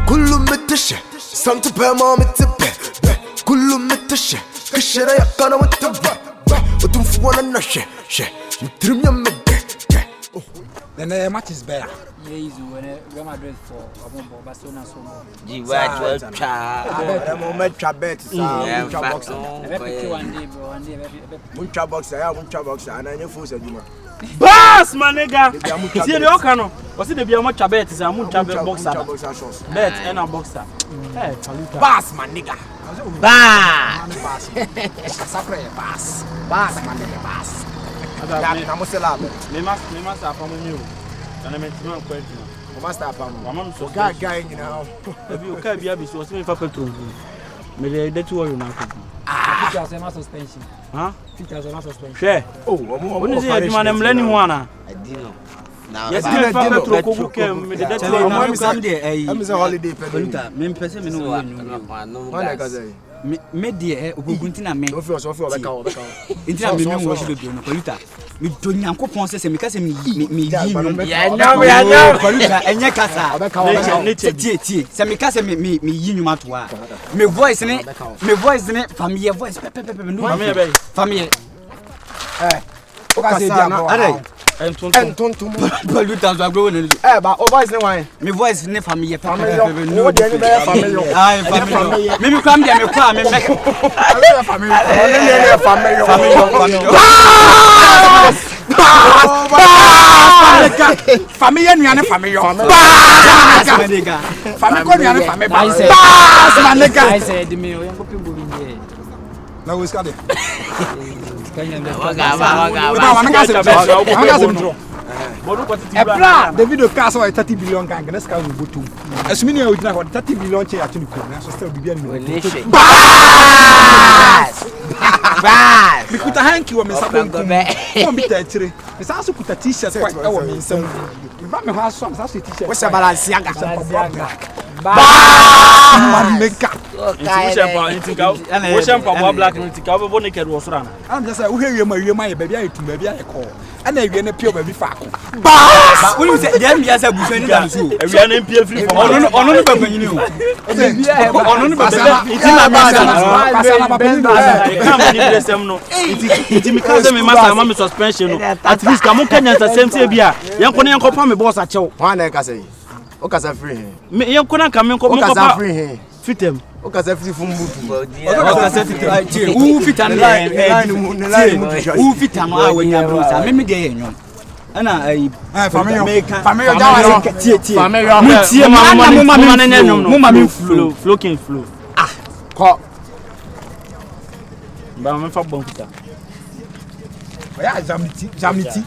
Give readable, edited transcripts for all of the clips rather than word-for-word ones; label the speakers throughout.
Speaker 1: kullu mitashe santu pe ma mitipe kullu mitashe kishera yakana watabe utumfu wana na she mtrimya mede
Speaker 2: then match is better.
Speaker 3: Yeah, when I madrid for Abombo Barcelona so
Speaker 4: Ji wa cha
Speaker 2: Mucha bet mucha boxer.
Speaker 3: Mucha
Speaker 2: boxer, yeah, mucha boxer. And I force you.
Speaker 5: Bass, my nigga. See the okano. Was it the be much bet is a mucha boxer. Bet and a boxer. Hey, paluta.
Speaker 2: Bass, my nigga.
Speaker 4: bass.
Speaker 2: Bass, my nigga, bass. I'm
Speaker 5: me must have from you. And I meant to know question.
Speaker 2: Master Pam.
Speaker 5: Mamma so
Speaker 2: guy, you know.
Speaker 5: If you can't be able to see if I could do. May they two you now.
Speaker 3: suspension.
Speaker 5: Huh?
Speaker 3: 50,000 suspension.
Speaker 5: Share.
Speaker 2: Oh,
Speaker 5: when is it man I'm learning one?
Speaker 4: I didn't. Now,
Speaker 5: yes, I found to go me the
Speaker 2: I'm a holiday
Speaker 3: paluta. Me pese me no me de oguntina me.
Speaker 2: So feel back out.
Speaker 3: Intina me me wo be no paluta. Me do nyankopon se me kase me yi
Speaker 4: ya nyam
Speaker 3: paluta enye kasa. Tie se me kase me yi nyuma to a. Me voice ne family voice pepe no family.
Speaker 2: Okasa na ade. Entontum
Speaker 3: paluta zo agro ne.
Speaker 2: Ba o voice ne wan.
Speaker 3: Me voice ne family pepe
Speaker 2: no de ni be family.
Speaker 3: Ai family. Me kwam dia me kwa me make.
Speaker 2: Family nuane family. Family ko nuane family.
Speaker 3: I said me o yanko pimbo bi nje.
Speaker 2: Na we ska de. David Cars 30 billion gang na ska we botum. Asumini e odina 30 billion che atuni ko na so still bibia ni.
Speaker 4: Bass.
Speaker 2: Bikuta hanki wa mesabon ko. Ko mi ta tire. Mesa so kuta t-shirt kwa e wo mensam. Ba me ho aso mesa so t-shirt. What's balance yaga? Man make up.
Speaker 5: We shampoo black and tika we naked was run.
Speaker 2: I'm just say we hear you my baby I to baby I call. And I na pure baby fa ko.
Speaker 3: Bass. When you say dem bia say busani da so.
Speaker 5: E we na pure free for
Speaker 3: ono no babanyini o. Ono no babanyini.
Speaker 5: Iti na e come ni blessem no. Iti mi kaze me master ma me suspension no. At least ka mo kanya sa same say bia. Yenko pa me boss a chew.
Speaker 2: Wa na ka say. O ka sa free.
Speaker 5: Me yenko na ka me ko
Speaker 2: pa free.
Speaker 5: Fitem.
Speaker 2: O ka sa free fun butu.
Speaker 3: O ka sa fitem. U fitam u fitam a wanya brusa. Me de yenyo. Ana ai
Speaker 2: family
Speaker 3: jawa tie family mama
Speaker 5: flow
Speaker 2: ah ko
Speaker 5: ba me fa bon kuta
Speaker 2: ya jamniti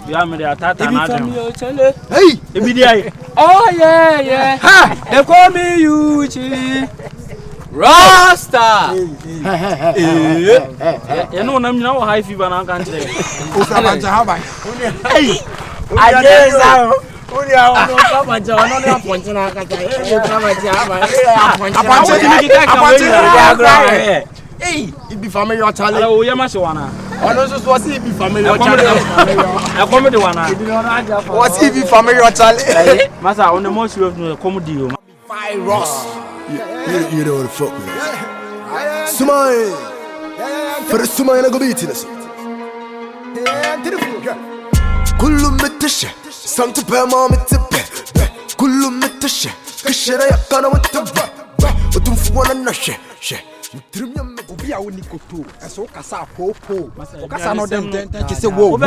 Speaker 5: ya me de atata na adem
Speaker 2: hey
Speaker 5: ebi di ai
Speaker 3: oh yeah ha they call me Yuchi Rasta
Speaker 5: ya no na nyina wo high fever na kan kire
Speaker 2: o sa banja ha ban
Speaker 5: hey
Speaker 4: Ajeza unia ono kama jana na ponti na kaka kama jana
Speaker 2: aponti hey ibi family o chale
Speaker 5: o ya ma se wana
Speaker 2: ono so si ibi family o chale
Speaker 5: e come de wana
Speaker 2: o si ibi family o chale
Speaker 5: masa on the most you no come di o
Speaker 1: virus you know what the fuck man smile for the smile na go beat this kullu mitashe santu pe ma mitipe kullu mitashe kishera yakana watabe utumfu wana na she mtrimya
Speaker 2: obi a woni koto eso kasa popo o kasa no dem ke se wo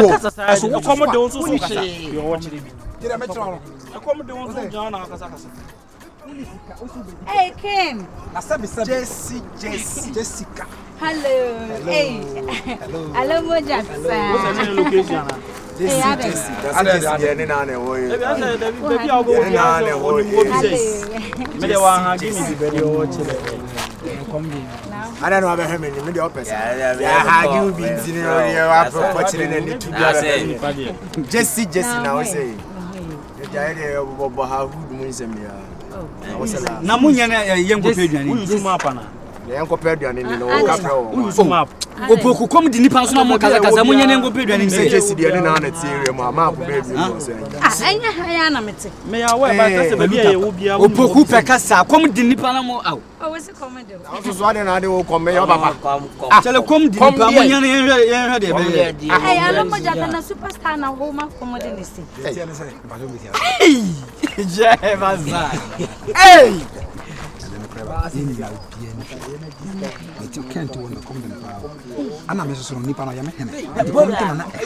Speaker 5: eso wo come de won so kasa yo wo chire bi
Speaker 2: dire me tro
Speaker 5: e come de won so jana na kasa
Speaker 6: Hey Kim.
Speaker 2: Jessica.
Speaker 6: Hello. Hey. Hello Moja.
Speaker 5: What's the location na?
Speaker 2: Jessica. Ni na na wo yi.
Speaker 5: Baby I go
Speaker 2: na na wo yi.
Speaker 5: Me de wa ha give me the baby wo chire.
Speaker 3: Come be.
Speaker 2: I don't know about me the opposite. Yeah, how you been sitting here watching and to be Jessie now we say. The idea of how good moon is me.
Speaker 3: Na munya na yengo pe duane.
Speaker 5: Uyu suma pa na.
Speaker 2: Yanko Pedian in the
Speaker 3: map. Opoku come di nipa so na mo kasa mo nyene ngo pedua ni
Speaker 2: say Jesse the na na theory ma map baby no say.
Speaker 6: Anya haya na mete.
Speaker 5: Me ya we ba kasa ba bia ye wo bia.
Speaker 3: Opoku pe kasa come di nipa na mo aw.
Speaker 6: Oh, what's the comment?
Speaker 2: Also so ade na ade wo come your papa.
Speaker 3: Chale come di nipa mo nyene ye de be.
Speaker 6: Hey, alo mo jata na superstar na homa comedy ni si.
Speaker 3: Hey! Je vaza. Hey!
Speaker 7: You can't do it. I'm not Mrs. Nipa. I am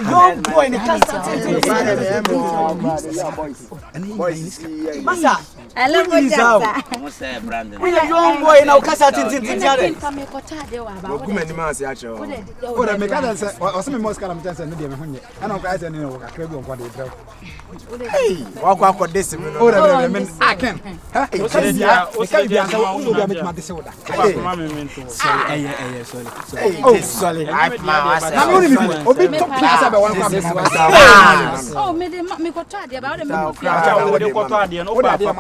Speaker 3: Young boy in the castle. Masa.
Speaker 6: Alo mo jata.
Speaker 3: We are young boy in our castle.
Speaker 2: Come any man say acho.
Speaker 7: Oh, the mechanic said, or some more scalamitans and the money. I don't guys and a crib on what they drove.
Speaker 2: Hey, walk out this.
Speaker 7: Oh, I can.
Speaker 3: Sorry.
Speaker 6: Oh, me go try there about them.
Speaker 5: What do you go to there no papa.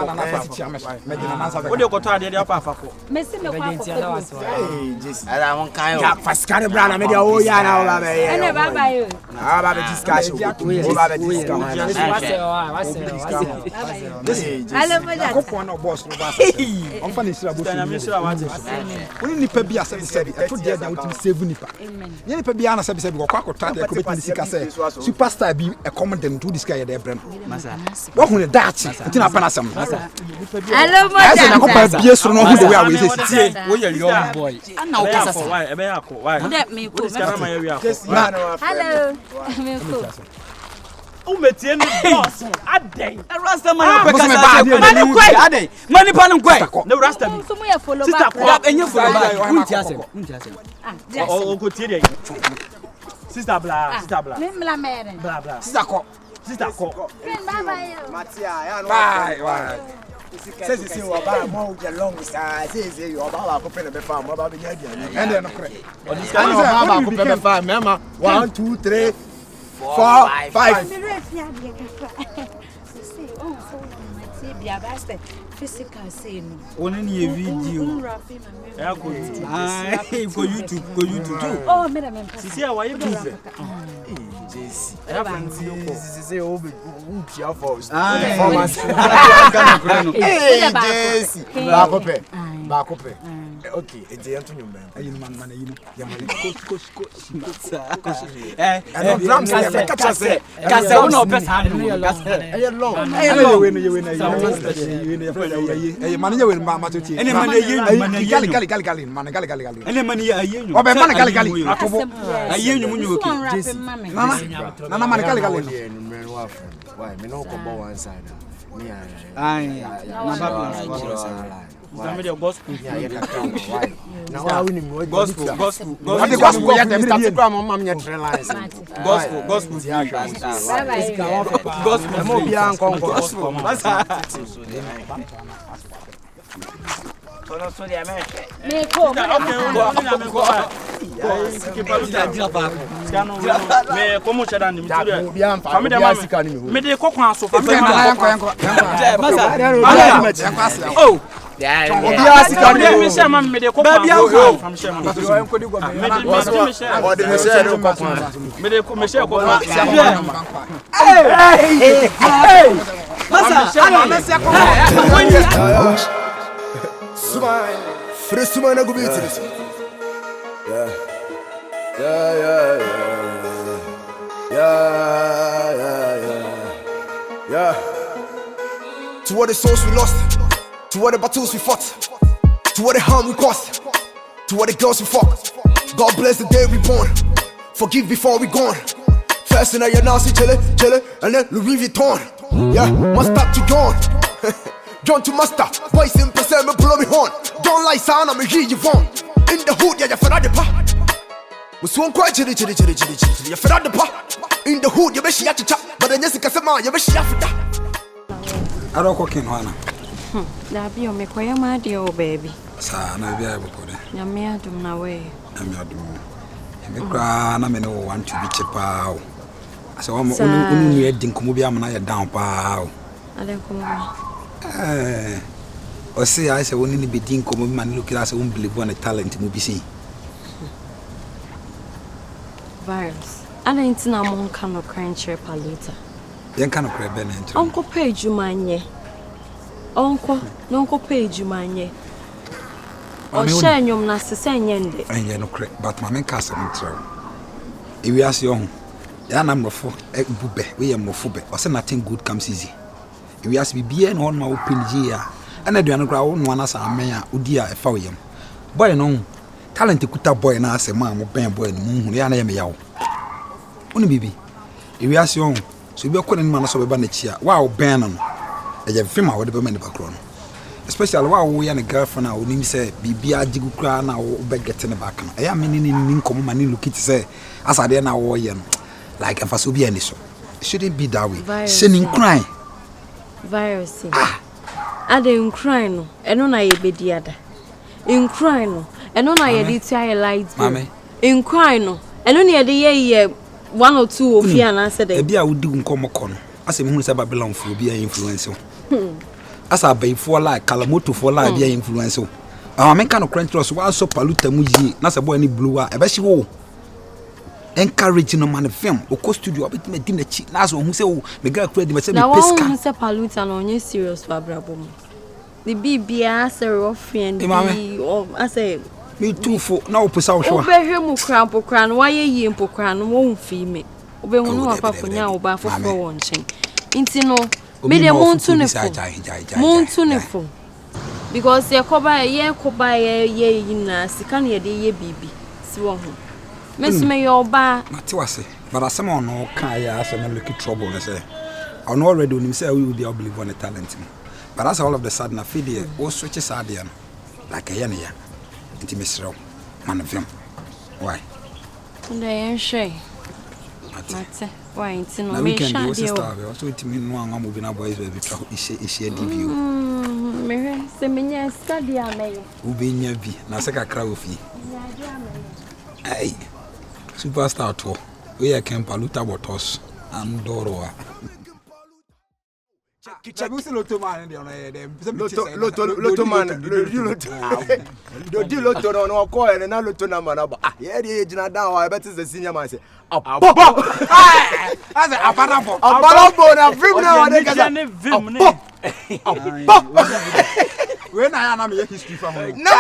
Speaker 5: What do you go to there your papa for?
Speaker 6: Me see me kwa.
Speaker 2: Hey, Jesus. I want kind of fast carry brand me dey oh ya na ba.
Speaker 6: Ene baba yo.
Speaker 2: Ah ba discussion. Oh ba discussion.
Speaker 6: Alo mo jata.
Speaker 7: Go on boss no boss. On finish la boss. We ni pa bia sabi e to there that we save nipa.
Speaker 6: Amen.
Speaker 7: Ye nipa bia na sabi go kwa kwata dey ko betini sika say superstar bi e come dem to this guy dey brand. Masa. Wo hu ne dachi. Ntina pa na sam. Masa.
Speaker 6: Alo mo
Speaker 7: Ase na ko pa
Speaker 6: jata.
Speaker 7: bia so no hu the way we say tie.
Speaker 3: We are young boy. Ana o kasa sa.
Speaker 5: Why? Ebe yakọ. Why?
Speaker 6: Let me go.
Speaker 5: Kana ma yawi akọ.
Speaker 6: Hello. Me go.
Speaker 5: O metie ni boss. Adey.
Speaker 3: Rasta man pe kasa. Mani kwai. Adey. Mani pa no kwai.
Speaker 5: No rasta bi.
Speaker 6: So mo ya follow
Speaker 5: Sister
Speaker 6: back.
Speaker 3: Da enye follow back. Unti asem.
Speaker 5: O ko tie dey. Sister bla.
Speaker 6: Me mla mere.
Speaker 5: Bla.
Speaker 2: Sister ko.
Speaker 6: Friend baba yo.
Speaker 2: Matia, ya no.
Speaker 7: Bye.
Speaker 2: Say say wa ba mo je long sa say you ba ko pele be fa mo ba be nya dia ni.
Speaker 7: And then no correct.
Speaker 2: I know ba ko pele be fa mema 1 2 3 4 5.
Speaker 6: Me re fi ade kafa. Say oh so my tea bia ba say physical say no.
Speaker 3: Oni ni video.
Speaker 5: Ya ko YouTube.
Speaker 3: Ah, go YouTube too.
Speaker 6: Oh, me da me.
Speaker 5: Sisi a wa ye busy.
Speaker 2: JC. Say o be pia for.
Speaker 3: Performance.
Speaker 2: Hey, JC. Ba ko pe. Okay, e je yanto nyumba.
Speaker 7: Ayi no man ayi no.
Speaker 2: Ya mali
Speaker 3: No drums say. Kasa wo no pesa no. Kasa.
Speaker 2: e long.
Speaker 7: You man you ma to tie.
Speaker 3: Ene man ayenyu.
Speaker 7: Gali man gali.
Speaker 3: Ene man ayenyu.
Speaker 7: Obe man gali. Atobo.
Speaker 3: Ayenyu mu nyoke.
Speaker 7: Nana man gali.
Speaker 2: Why me no ko bo one side. Me
Speaker 3: Ai.
Speaker 5: Tell me the gospel.
Speaker 2: why? Now I win him
Speaker 3: Gospel.
Speaker 7: What the gospel ya dem
Speaker 2: start from mama me three lines.
Speaker 3: Gospel.
Speaker 2: Gospel mo bia nko gospel.
Speaker 6: Me ko.
Speaker 5: Me como chada ni mtule.
Speaker 2: Bia mfa.
Speaker 5: Family dem me de kokwan so family
Speaker 3: Oh.
Speaker 2: Obia sika ni
Speaker 5: me share man me de kokwan from share man. Me de me share kokwan.
Speaker 3: Hey. Masa.
Speaker 1: Smile. Fresh man go beat this. Yeah. To what the souls we lost, to what the battles we fought, to what the harm we caused, to what the girls we fucked. God bless the day we born. Forgive before we gone. First in your nasty chille, and then Louis Vuitton. Yeah, must stop to John. John to master, voice in person, me blow me horn. Don't lie, son, I'm a hear you want. In the hood, yeah, you fed out the pa. We swung quite chilly, you fed out the pa. In the hood, you bet she had to chat, but then Jessica said, you bet she have to die.
Speaker 7: I don't cook in Hana.
Speaker 8: That be me quite my dear baby.
Speaker 7: Sa na be able to.
Speaker 8: Yamia do na way.
Speaker 7: Me cry na me no want to be chepa. So I'm only heading come be am na ya down pa.
Speaker 8: I don't come.
Speaker 7: Or say I say only be din come man look at won't believe one talent will be seen.
Speaker 8: Virus. I don't know I'm kind of crying chair paluta.
Speaker 7: Then kind of cry Bennett.
Speaker 8: Uncle page you manye. Uncle page you manye. Or share your nasa saying yende.
Speaker 7: And you know correct, but my main castle in trouble. If we ask young, ya number 4 bube, we are more fube, or say nothing good comes easy. If we ask me be an on my open year, and I do not grow one as a mayor, Udia, a fowl. Boy, no talent to put a boy and ask a man or band boy in the moon, the anime yaw. Only baby. If we ask young, so we are calling man of a banachia, wow, Bannon. I have film out the women background. Especially while we are a girlfriend, I would say, be a jigu crown or beg getting the back. I am meaning in common money look it say, as I then our like if I so be any so. It shouldn't be that way. Sending crying.
Speaker 8: Virus. I didn't cry no, and on I be the other. In cry no, and on I did say light. Mammy. In cry no, and only a day 1 or 2 of you and I said, I would do come on. As a moon about belong for be an influencer. As I pay for like Kalamoto for like be an influencer. Our men kind of crunch was so paluta muji, not a boy any blue. I bet you encouraging no man film or co studio bit me dinner cheap nas who say the girl credit myself now one say paluta no nye serious for brabom the bibia say rough and I say
Speaker 7: me too for now pusa wo
Speaker 8: hwa obehwe mu kran no waye yi mpokran no won fi me obehwe no papa fonya oba fofo won chen inti no me de muntu ne fo because ye koba ye na sika na ye de ye bibi si wo ho Miss Mayoba,
Speaker 7: Matiwase, but as someone no can ya some look trouble, I say. I know already when you say we will be believe on the talent. But as all of the sudden I feel here, all switches are there like a yania. Intimacy, man of them. Why?
Speaker 8: And I am shy. Mate, why it's no
Speaker 7: me can do so it mean no one moving up boys baby is she a review.
Speaker 8: Me say me study am.
Speaker 7: Ubi nya bi na se kakra ofi. Hey. Superstar tour. We are camp paluta bottles and Doroa. Lotto man, Lotto man,
Speaker 2: do Lotto no call and now Lotto number. Yeah, the age now, I bet it's the senior man. Say, a
Speaker 7: when I am a history for her.
Speaker 2: No,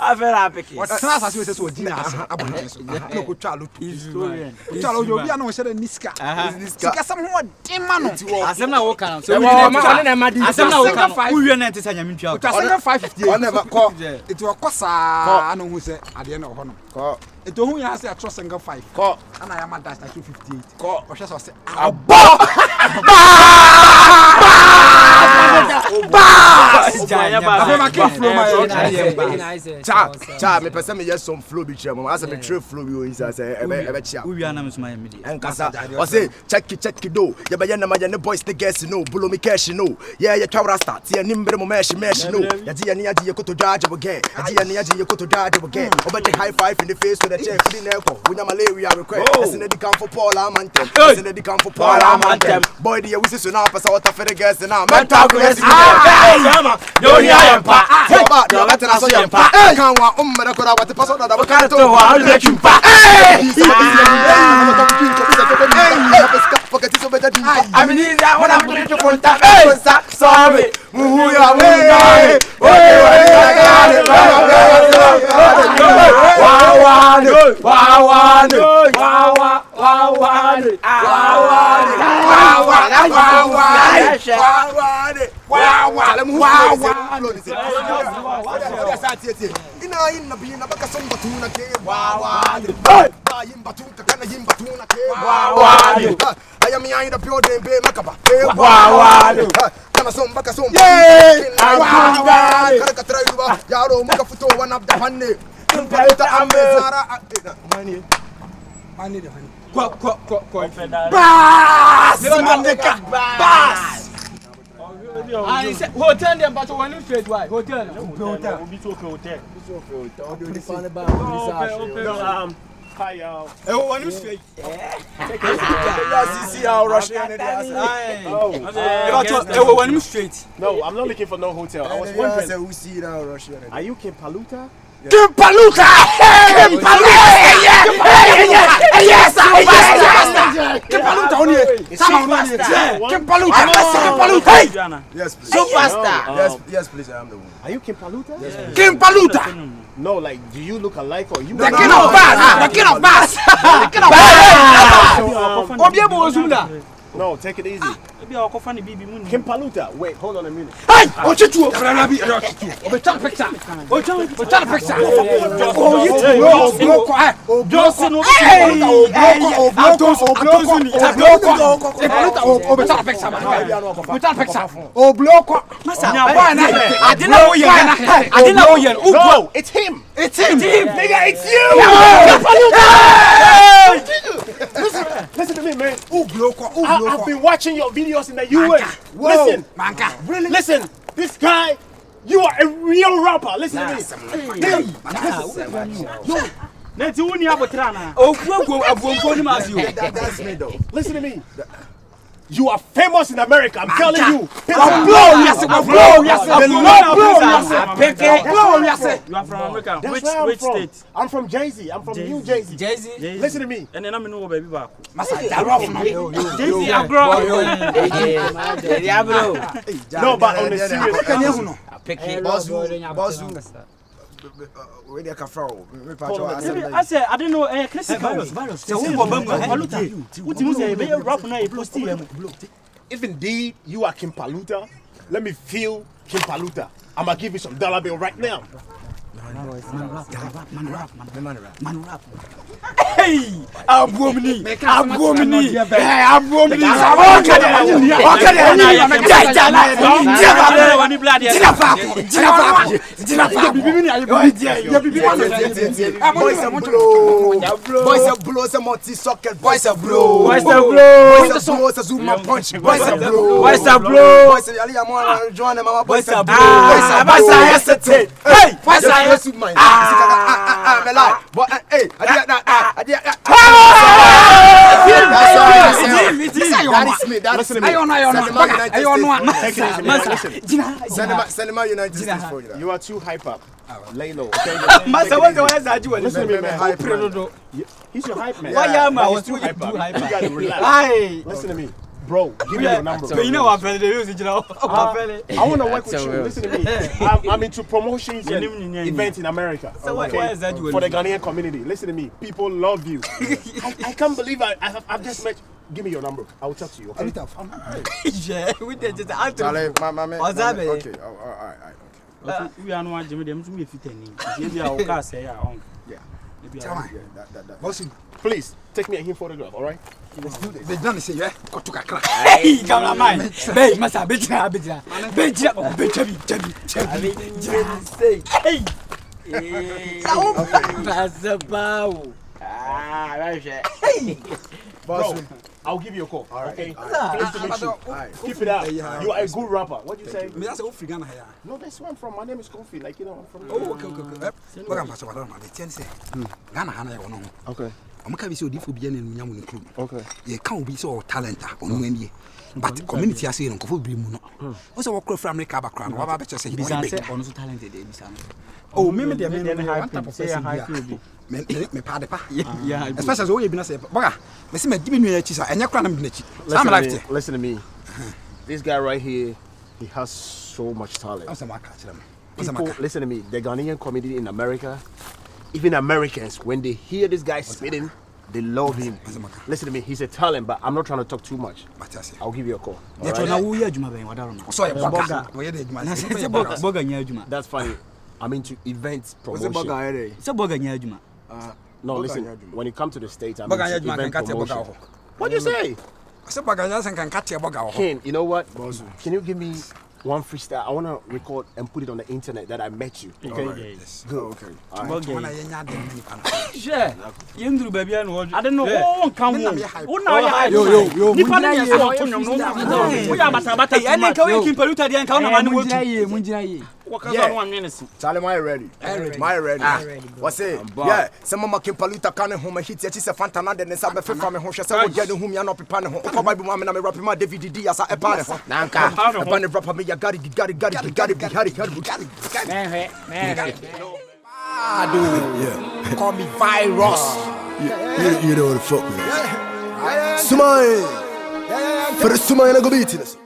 Speaker 2: I feel happy.
Speaker 7: What class as you say so dinner abundance. No go chalo historian. Chalo you be no say niska. Niska someone demano.
Speaker 3: Asem na wo kan.
Speaker 2: So we na madi.
Speaker 3: Asem na wo kan. Wo wie na ntesa nyame ntwa.
Speaker 7: It was 550. On never call. It was kosa no hu say ade na ho no. Call. It who you say across single 5. Call. And I am dash 258. Call. O say abo.
Speaker 2: Cha me person me yes some flow be chair as me trade flow we say e be chia
Speaker 3: we na me so my media
Speaker 2: en kasa o say check do ye be na ma ye boys the guys no bulo me cash no yeah ye twa rasta ti ani mbre mo mesh no ye ti ani ye koto dodge again ye ani ye koto dodge again o be high five in the face with the check free na ko wunya malaria request in the camp for Paul Amantem in the camp for Paul Amantem boy the we say so now pass what for the guys now mental guys no ya pa ba do better na so ya pa kan wa umma ko da what pass da ba kan to wa le chimpa I mean what I'm going to contact sorry I am in the building, be makaba. Kana som baka som. Yaro muka fito one of the honey. Paluta amezara. Money the honey. Bas! Bas!
Speaker 3: I said hotel them but one straight why hotel.
Speaker 4: Hi, y'all.
Speaker 3: One straight.
Speaker 2: See how Russian it is.
Speaker 3: One straight.
Speaker 4: No, I'm not looking for no hotel. I was wondering. Are you Kim Paluta?
Speaker 2: Kim Paluta! Kim Paluta! Yes! Kim Paluta on here. Kim Paluta. Yes, please.
Speaker 3: Superstar.
Speaker 2: Yes, please. I am the one.
Speaker 4: Are you Kim Paluta?
Speaker 2: Yes, Kim Paluta.
Speaker 4: No, like, do you look alike or you?
Speaker 2: The king of bass. The king of bass. The king of bass.
Speaker 4: No, take it easy. Kim Paluta. Wait, hold on a minute.
Speaker 2: Hey! What you do?
Speaker 4: No, it's him.
Speaker 2: It's him.
Speaker 4: Nigga, it's you. Listen to me, man. I've been watching your videos in the US. Listen, really listen. This guy, you are a real rapper. Listen to me.
Speaker 5: That's
Speaker 4: me though. Listen to me. You are famous in America. I'm telling you.
Speaker 5: You are from America. Which state?
Speaker 4: I'm from Jersey. I'm from New Jersey.
Speaker 5: Jersey.
Speaker 4: Listen to me.
Speaker 5: And then I'm in baby back.
Speaker 4: No, but on the serious.
Speaker 5: I said, I don't know.
Speaker 4: If indeed you are Kim Paluta, let me feel Kim Paluta. I'm gonna give you some dollar bill right now.
Speaker 3: Hey, Abomini.
Speaker 2: Boys of blow, some multi-socket. Boys of blow.
Speaker 3: Boys of blow.
Speaker 2: Boys of blow, zoom and punch. Boys of blow.
Speaker 3: Boys of blow.
Speaker 2: Boys of Ali, I'm join them. Boys of blow.
Speaker 3: Boys of hesitate. Hey, boys of
Speaker 2: hesitate. I'm alive. But hey, I did that.
Speaker 4: Listen to me.
Speaker 2: Send him out United States for you.
Speaker 4: You are too hype up. Lay low.
Speaker 3: Listen
Speaker 4: to me, man. He's your hype man.
Speaker 3: Why am I
Speaker 4: too hype up? You gotta relax. Listen to me. Bro, give me your number.
Speaker 3: So you know what I
Speaker 4: want to work with you. Listen to me. I'm into promotions and events in America.
Speaker 3: So why is that
Speaker 4: for the Ghanaian community? Listen to me. People love you. I can't believe I've just met. Give me your number. I will talk to you. Okay.
Speaker 3: Yeah, we did just out.
Speaker 2: Okay. All right.
Speaker 5: We are not Jimmy. Them to me 15. Maybe I will cast say
Speaker 4: Please take me a hint photograph. All right.
Speaker 2: Let's do this. They done say yeah.
Speaker 3: Hey, come on, man. Hey, masa beja. Hey.
Speaker 4: Bro, I'll give you a call. Okay. Keep it up. You are a good rapper. What do you say? No, that's where I'm from. My name is Kofi. Like I'm from. Okay.
Speaker 7: I'm going to be so in the club.
Speaker 4: Okay.
Speaker 7: You can't be so talented on one but community are saying, Kofu Brimuno. What's our crowd from America background? What about say he's
Speaker 3: talented?
Speaker 5: Oh, maybe they're high people.
Speaker 7: Me pardon.
Speaker 3: Yeah,
Speaker 7: especially as we have been saying, Baga, let's give me a cheese and your crown.
Speaker 4: Listen to me. This guy right here, he has so much talent. People, listen to me. The Ghanaian community in America, even Americans, when they hear this guy spitting, they love him. Listen to me, he's a talent, but I'm not trying to talk too much. I'll give you a call. That's funny. I'm into events promotion. No, listen, when you come to the States, I'm into event promotion. What do you say? Ken, you know what? Can you give me one freestyle? I want to record and put it on the internet that I met you. Okay?
Speaker 2: Right. Good. Okay.
Speaker 5: I don't know. Oh, come on.
Speaker 2: Charlie, my ready. My ready. What's it? Yeah, some of my paluta can't home and hit just a fantana and some of from home. She said, get whom you're not preparing home. Probably woman, I'm rapping my DVD as a part of Nanka. A bunny rapper me, you got it.
Speaker 1: Call me virus. You know what the fuck, man. Sumai. For the Sumai, I'm going to beat this.